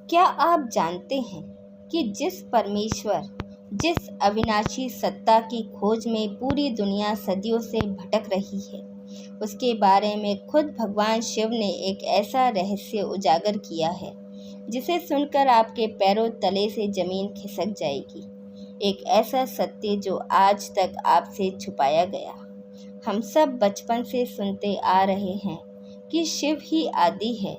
क्या आप जानते हैं कि जिस परमेश्वर, जिस अविनाशी सत्ता की खोज में पूरी दुनिया सदियों से भटक रही है, उसके बारे में खुद भगवान शिव ने एक ऐसा रहस्य उजागर किया है जिसे सुनकर आपके पैरों तले से जमीन खिसक जाएगी। एक ऐसा सत्य जो आज तक आपसे छुपाया गया। हम सब बचपन से सुनते आ रहे हैं कि शिव ही आदि है,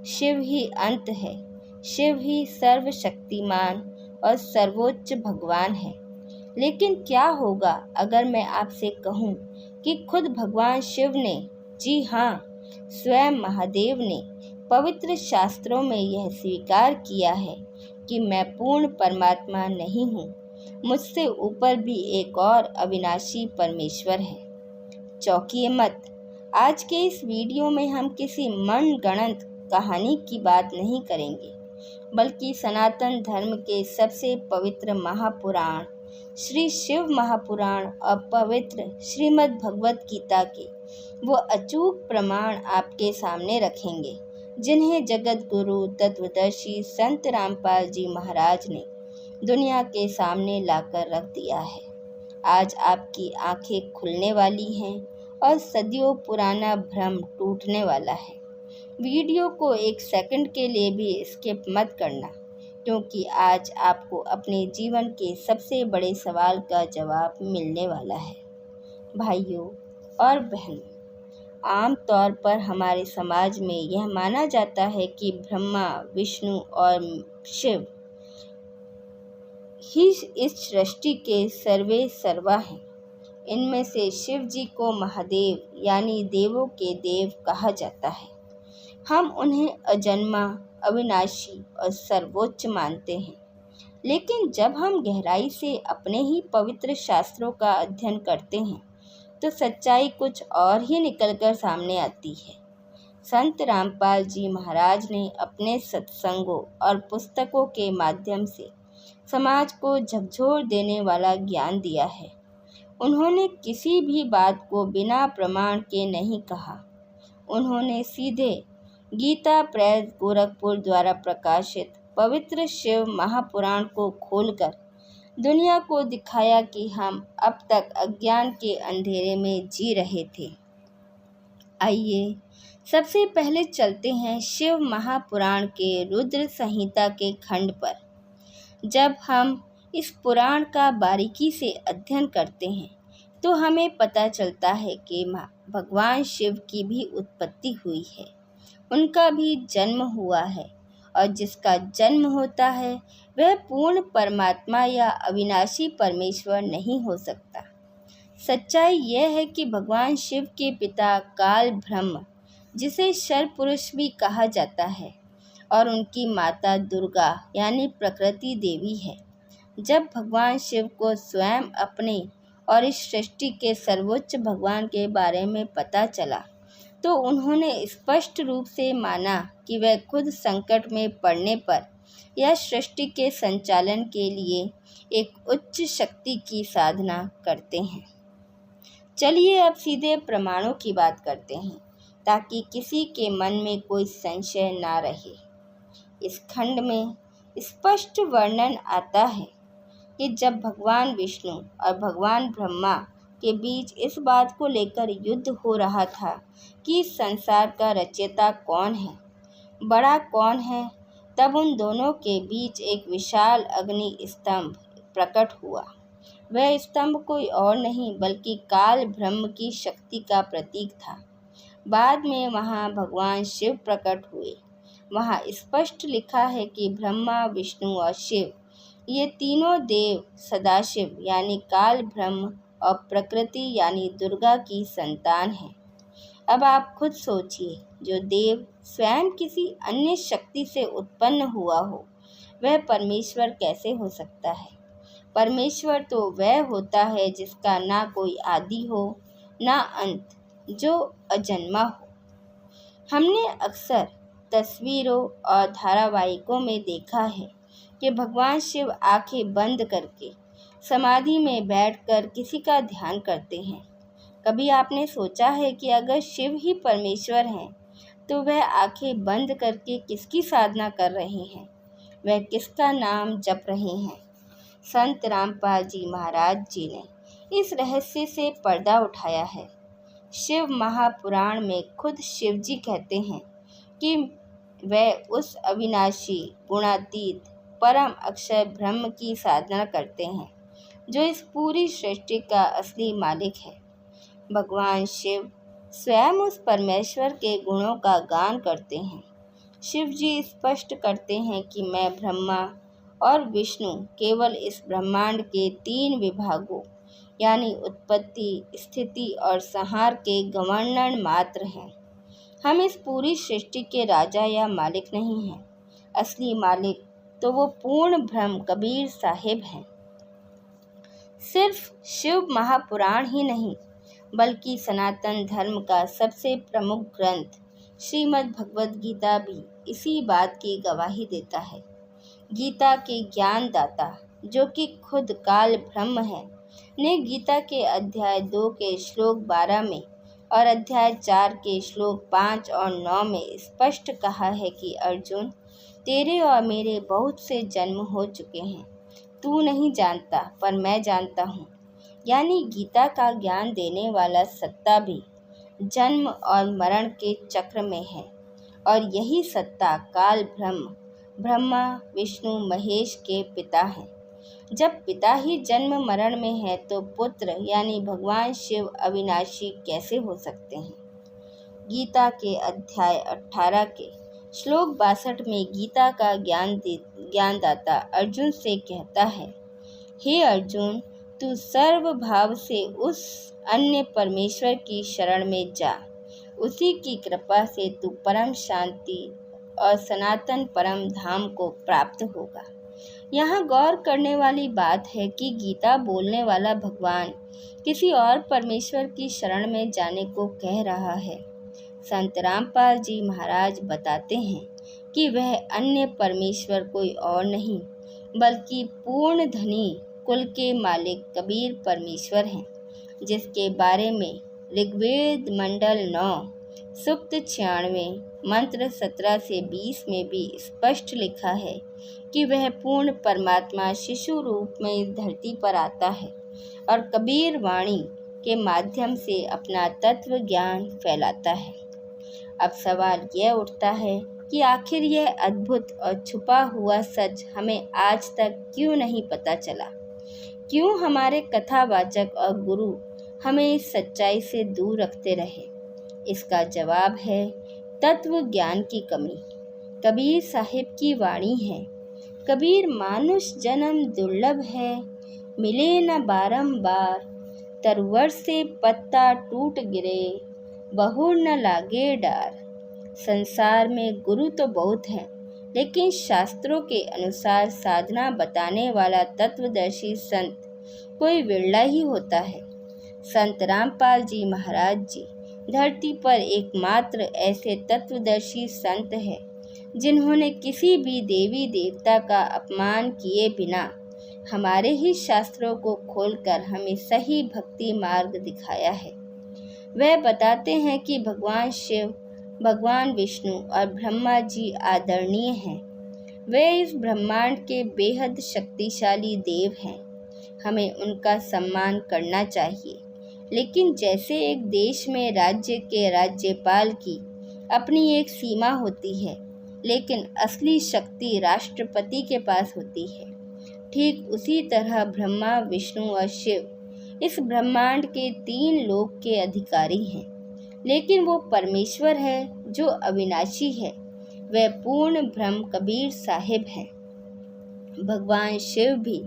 शिव ही अंत है, शिव ही सर्वशक्तिमान और सर्वोच्च भगवान है। लेकिन क्या होगा अगर मैं आपसे कहूँ कि खुद भगवान शिव ने, जी हाँ, स्वयं महादेव ने पवित्र शास्त्रों में यह स्वीकार किया है कि मैं पूर्ण परमात्मा नहीं हूँ, मुझसे ऊपर भी एक और अविनाशी परमेश्वर है। चौंकिए मत। आज के इस वीडियो में हम किसी मनगढ़ंत कहानी की बात नहीं करेंगे, बल्कि सनातन धर्म के सबसे पवित्र महापुराण श्री शिव महापुराण और पवित्र श्रीमद् भगवत गीता के वो अचूक प्रमाण आपके सामने रखेंगे, जिन्हें जगत गुरु तत्वदर्शी संत रामपाल जी महाराज ने दुनिया के सामने लाकर रख दिया है। आज आपकी आंखें खुलने वाली हैं और सदियों पुराना भ्रम टूटने वाला है। वीडियो को एक सेकंड के लिए भी स्किप मत करना, क्योंकि आज आपको अपने जीवन के सबसे बड़े सवाल का जवाब मिलने वाला है। भाइयों और बहनों, आम तौर पर हमारे समाज में यह माना जाता है कि ब्रह्मा, विष्णु और शिव ही इस सृष्टि के सर्वे सर्वा हैं। इनमें से शिव जी को महादेव यानी देवों के देव कहा जाता है। हम उन्हें अजन्मा, अविनाशी और सर्वोच्च मानते हैं। लेकिन जब हम गहराई से अपने ही पवित्र शास्त्रों का अध्ययन करते हैं तो सच्चाई कुछ और ही निकलकर सामने आती है। संत रामपाल जी महाराज ने अपने सत्संगों और पुस्तकों के माध्यम से समाज को झकझोर देने वाला ज्ञान दिया है। उन्होंने किसी भी बात को बिना प्रमाण के नहीं कहा। उन्होंने सीधे गीता प्रेस गोरखपुर द्वारा प्रकाशित पवित्र शिव महापुराण को खोलकर दुनिया को दिखाया कि हम अब तक अज्ञान के अंधेरे में जी रहे थे। आइए सबसे पहले चलते हैं शिव महापुराण के रुद्र संहिता के खंड पर। जब हम इस पुराण का बारीकी से अध्ययन करते हैं तो हमें पता चलता है कि भगवान शिव की भी उत्पत्ति हुई है, उनका भी जन्म हुआ है, और जिसका जन्म होता है वह पूर्ण परमात्मा या अविनाशी परमेश्वर नहीं हो सकता। सच्चाई यह है कि भगवान शिव के पिता काल ब्रह्म, जिसे शर पुरुष भी कहा जाता है, और उनकी माता दुर्गा यानी प्रकृति देवी है। जब भगवान शिव को स्वयं अपने और इस सृष्टि के सर्वोच्च भगवान के बारे में पता चला तो उन्होंने स्पष्ट रूप से माना कि वह खुद संकट में पड़ने पर या सृष्टि के संचालन के लिए एक उच्च शक्ति की साधना करते हैं। चलिए अब सीधे प्रमाणों की बात करते हैं ताकि किसी के मन में कोई संशय ना रहे। इस खंड में स्पष्ट वर्णन आता है कि जब भगवान विष्णु और भगवान ब्रह्मा के बीच इस बात को लेकर युद्ध हो रहा था कि इस संसार का रचयिता कौन है, बड़ा कौन है, तब उन दोनों के बीच एक विशाल अग्नि स्तंभ प्रकट हुआ। वह स्तंभ कोई और नहीं बल्कि काल ब्रह्म की शक्ति का प्रतीक था। बाद में वहाँ भगवान शिव प्रकट हुए। वहाँ स्पष्ट लिखा है कि ब्रह्मा, विष्णु और शिव ये तीनों देव सदाशिव यानी काल ब्रह्म और प्रकृति यानी दुर्गा की संतान हैं। अब आप खुद सोचिए, जो देव स्वयं किसी अन्य शक्ति से उत्पन्न हुआ हो वह परमेश्वर कैसे हो सकता है? परमेश्वर तो वह होता है जिसका ना कोई आदि हो ना अंत, जो अजन्मा हो। हमने अक्सर तस्वीरों और धारावाहिकों में देखा है कि भगवान शिव आंखें बंद करके समाधि में बैठकर किसी का ध्यान करते हैं। कभी आपने सोचा है कि अगर शिव ही परमेश्वर हैं तो वह आंखें बंद करके किसकी साधना कर रहे हैं? वह किसका नाम जप रहे हैं। संत रामपाल जी महाराज जी ने इस रहस्य से पर्दा उठाया है। शिव महापुराण में खुद शिव जी कहते हैं कि वह उस अविनाशी गुणातीत परम अक्षय ब्रह्म की साधना करते हैं जो इस पूरी सृष्टि का असली मालिक है। भगवान शिव स्वयं उस परमेश्वर के गुणों का गान करते हैं। शिव जी स्पष्ट करते हैं कि मैं ब्रह्मा और विष्णु केवल इस ब्रह्मांड के 3 विभागों यानी उत्पत्ति, स्थिति और संहार के गवर्नर मात्र हैं। हम इस पूरी सृष्टि के राजा या मालिक नहीं हैं। असली मालिक तो वो पूर्ण ब्रह्म कबीर साहिब हैं। सिर्फ शिव महापुराण ही नहीं बल्कि सनातन धर्म का सबसे प्रमुख ग्रंथ श्रीमद् भगवद गीता भी इसी बात की गवाही देता है। गीता के ज्ञानदाता जो कि खुद काल ब्रह्म है ने गीता के अध्याय 2 के श्लोक 12 में और अध्याय 4 के श्लोक 5 और 9 में स्पष्ट कहा है कि अर्जुन, तेरे और मेरे बहुत से जन्म हो चुके हैं। तू नहीं जानता पर मैं जानता हूँ। यानी गीता का ज्ञान देने वाला सत्ता भी जन्म और मरण के चक्र में है और यही सत्ता काल ब्रह्म ब्रह्मा विष्णु महेश के पिता हैं। जब पिता ही जन्म मरण में है तो पुत्र यानी भगवान शिव अविनाशी कैसे हो सकते हैं। गीता के अध्याय 18 के श्लोक 62 में गीता का ज्ञानदाता अर्जुन से कहता है, हे अर्जुन, तू सर्व भाव से उस अन्य परमेश्वर की शरण में जा। उसी की कृपा से तू परम शांति और सनातन परम धाम को प्राप्त होगा। यहाँ गौर करने वाली बात है कि गीता बोलने वाला भगवान किसी और परमेश्वर की शरण में जाने को कह रहा है। संत रामपाल जी महाराज बताते हैं कि वह अन्य परमेश्वर कोई और नहीं बल्कि पूर्ण धनी कुल के मालिक कबीर परमेश्वर हैं, जिसके बारे में ऋग्वेद मंडल 9 सूक्त 96 मंत्र 17 से 20 में भी स्पष्ट लिखा है कि वह पूर्ण परमात्मा शिशु रूप में इस धरती पर आता है और कबीर वाणी के माध्यम से अपना तत्व ज्ञान फैलाता है। अब सवाल यह उठता है कि आखिर यह अद्भुत और छुपा हुआ सच हमें आज तक क्यों नहीं पता चला। क्यों हमारे कथावाचक और गुरु हमें इस सच्चाई से दूर रखते रहे। इसका जवाब है तत्व ज्ञान की कमी। कबीर साहिब की वाणी है, कबीर मानुष जन्म दुर्लभ है, मिले न बारंबार, तरवर से पत्ता टूट गिरे, बहुर न लागे डार। संसार में गुरु तो बहुत हैं, लेकिन शास्त्रों के अनुसार साधना बताने वाला तत्वदर्शी संत कोई विरला ही होता है। संत रामपाल जी महाराज जी धरती पर एकमात्र ऐसे तत्वदर्शी संत हैं जिन्होंने किसी भी देवी देवता का अपमान किए बिना हमारे ही शास्त्रों को खोलकर हमें सही भक्ति मार्ग दिखाया है। वह बताते हैं कि भगवान शिव, भगवान विष्णु और ब्रह्मा जी आदरणीय हैं। वे इस ब्रह्मांड के बेहद शक्तिशाली देव हैं। हमें उनका सम्मान करना चाहिए। लेकिन जैसे एक देश में राज्य के राज्यपाल की अपनी एक सीमा होती है, लेकिन असली शक्ति राष्ट्रपति के पास होती है, ठीक उसी तरह ब्रह्मा विष्णु और शिव इस ब्रह्मांड के 3 लोक के अधिकारी हैं। लेकिन वो परमेश्वर है जो अविनाशी है, वह पूर्ण ब्रह्म कबीर साहिब हैं। भगवान शिव भी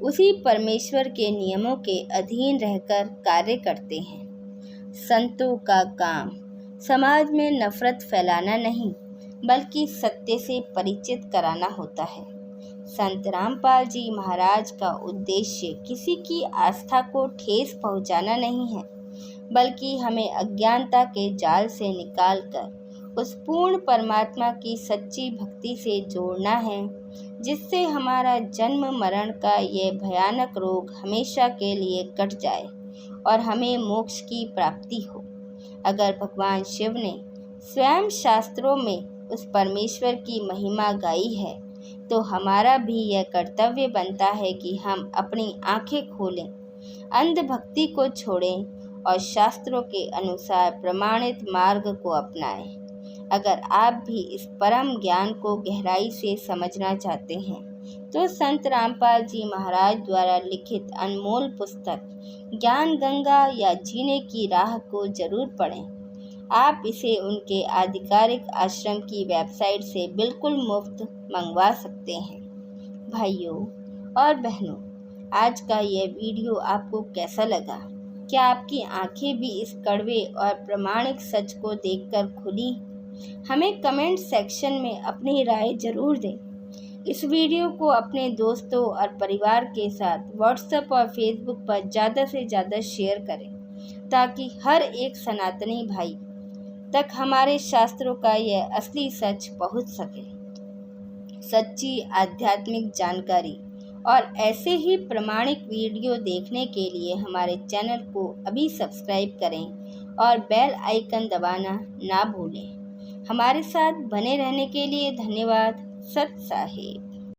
उसी परमेश्वर के नियमों के अधीन रहकर कार्य करते हैं। संतों का काम समाज में नफरत फैलाना नहीं बल्कि सत्य से परिचित कराना होता है। संत रामपाल जी महाराज का उद्देश्य किसी की आस्था को ठेस पहुंचाना नहीं है, बल्कि हमें अज्ञानता के जाल से निकालकर उस पूर्ण परमात्मा की सच्ची भक्ति से जोड़ना है, जिससे हमारा जन्म मरण का यह भयानक रोग हमेशा के लिए कट जाए और हमें मोक्ष की प्राप्ति हो। अगर भगवान शिव ने स्वयं शास्त्रों में उस परमेश्वर की महिमा गाई है, तो हमारा भी यह कर्तव्य बनता है कि हम अपनी आंखें खोलें, अंधभक्ति को छोड़ें और शास्त्रों के अनुसार प्रमाणित मार्ग को अपनाएं। अगर आप भी इस परम ज्ञान को गहराई से समझना चाहते हैं तो संत रामपाल जी महाराज द्वारा लिखित अनमोल पुस्तक ज्ञान गंगा या जीने की राह को जरूर पढ़ें। आप इसे उनके आधिकारिक आश्रम की वेबसाइट से बिल्कुल मुफ्त मंगवा सकते हैं। भाइयों और बहनों, आज का यह वीडियो आपको कैसा लगा? क्या आपकी आंखें भी इस कड़वे और प्रामाणिक सच को देखकर खुली? हमें कमेंट सेक्शन में अपनी राय जरूर दें। इस वीडियो को अपने दोस्तों और परिवार के साथ व्हाट्सएप और फेसबुक पर ज़्यादा से ज़्यादा शेयर करें ताकि हर एक सनातनी भाई तक हमारे शास्त्रों का यह असली सच पहुंच सके। सच्ची आध्यात्मिक जानकारी और ऐसे ही प्रामाणिक वीडियो देखने के लिए हमारे चैनल को अभी सब्सक्राइब करें और बेल आइकन दबाना ना भूलें। हमारे साथ बने रहने के लिए धन्यवाद। सत साहिब।